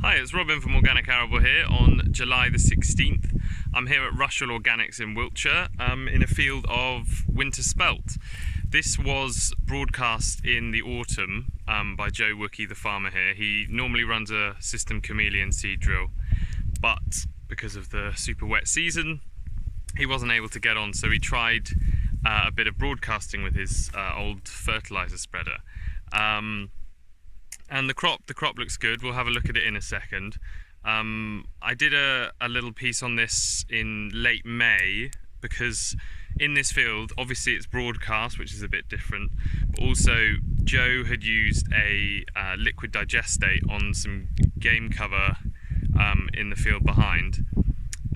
Hi, it's Robin from Organic Arable here on July the 16th. I'm here at Rushall Organics in Wiltshire in a field of winter spelt. This was broadcast in the autumn by Joe Wookey, the farmer here. He normally runs a system chameleon seed drill, but because of the super wet season, he wasn't able to get on, so he tried a bit of broadcasting with his old fertilizer spreader. And the crop looks good. We'll have a look at it in a second. I did a little piece on this in late May because in this field, obviously it's broadcast, which is a bit different, but also Joe had used a liquid digestate on some game cover in the field behind,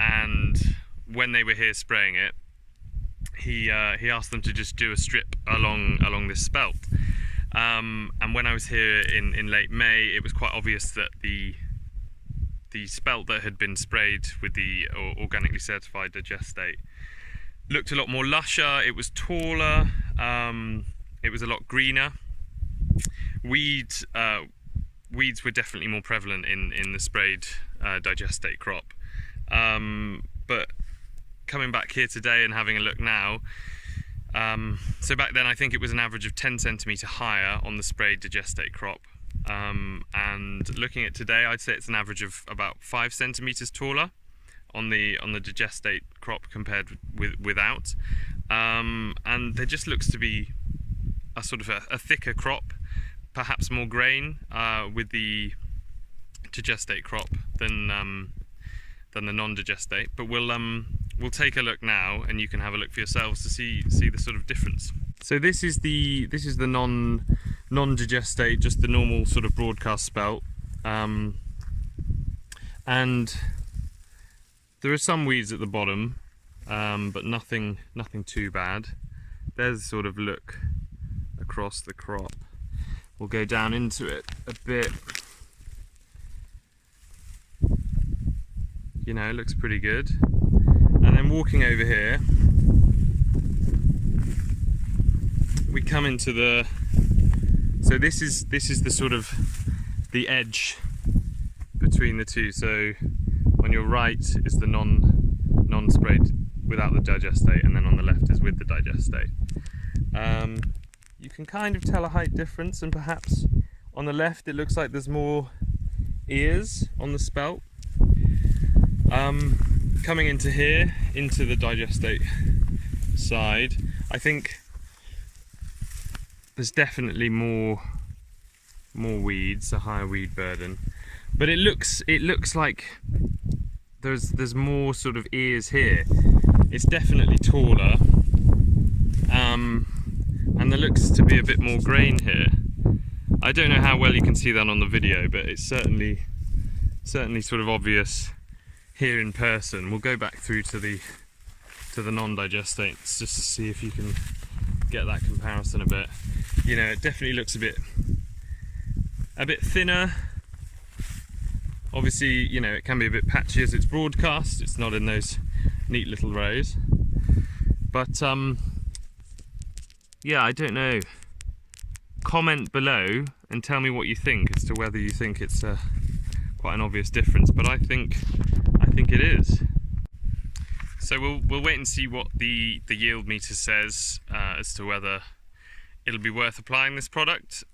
and when they were here spraying it, he asked them to just do a strip along this spelt. And when I was here in late May, it was quite obvious that the spelt that had been sprayed with the organically certified digestate looked a lot more lusher. It was taller. It was a lot greener. Weeds were definitely more prevalent in the sprayed digestate crop. But coming back here today and having a look now, so back then I think it was an average of 10 centimetre higher on the sprayed digestate crop, and looking at today I'd say it's an average of about 5 centimetres taller on the digestate crop compared with without, and there just looks to be a sort of a thicker crop, perhaps more grain with the digestate crop than the non-digestate, but we'll take a look now, and you can have a look for yourselves to see the sort of difference. So this is the non-digestate, just the normal sort of broadcast spelt, and there are some weeds at the bottom, but nothing too bad. There's a sort of look across the crop. We'll go down into it a bit. You know, it looks pretty good. And then walking over here, we come into the, so this is the sort of the edge between the two. So on your right is the non-sprayed without the digestate, and then on the left is with the digestate. You can kind of tell a height difference, and perhaps on the left it looks like there's more ears on the spelt. Coming into here, into the digestate side, I think there's definitely more weeds, a higher weed burden, but it looks like there's more sort of ears here. It's definitely taller, and there looks to be a bit more grain here. I don't know how well you can see that on the video, but it's certainly sort of obvious here in person. We'll go back through to the non-digestates just to see if you can get that comparison a bit. You know, it definitely looks a bit thinner. Obviously, you know, it can be a bit patchy as it's broadcast. It's not in those neat little rows. But yeah, I don't know. Comment below and tell me what you think as to whether you think it's quite an obvious difference, but I think it is. So we'll wait and see what the yield meter says as to whether it'll be worth applying this product.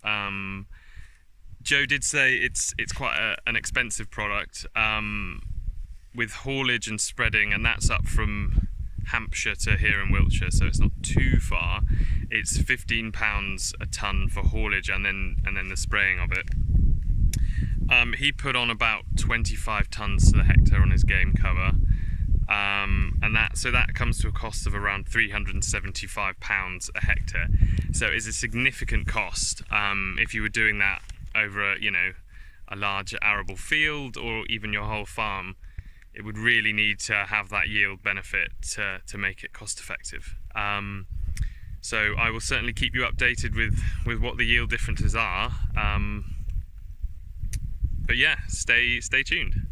Joe did say it's quite an expensive product with haulage and spreading, and that's up from Hampshire to here in Wiltshire, so it's not too far. It's £15 a tonne for haulage and then the spraying of it. He put on about 25 tonnes to the hectare on his game cover, and that comes to a cost of around £375 a hectare. So it's a significant cost if you were doing that over a large arable field or even your whole farm. It would really need to have that yield benefit to make it cost effective. So I will certainly keep you updated with what the yield differences are. But yeah, stay tuned.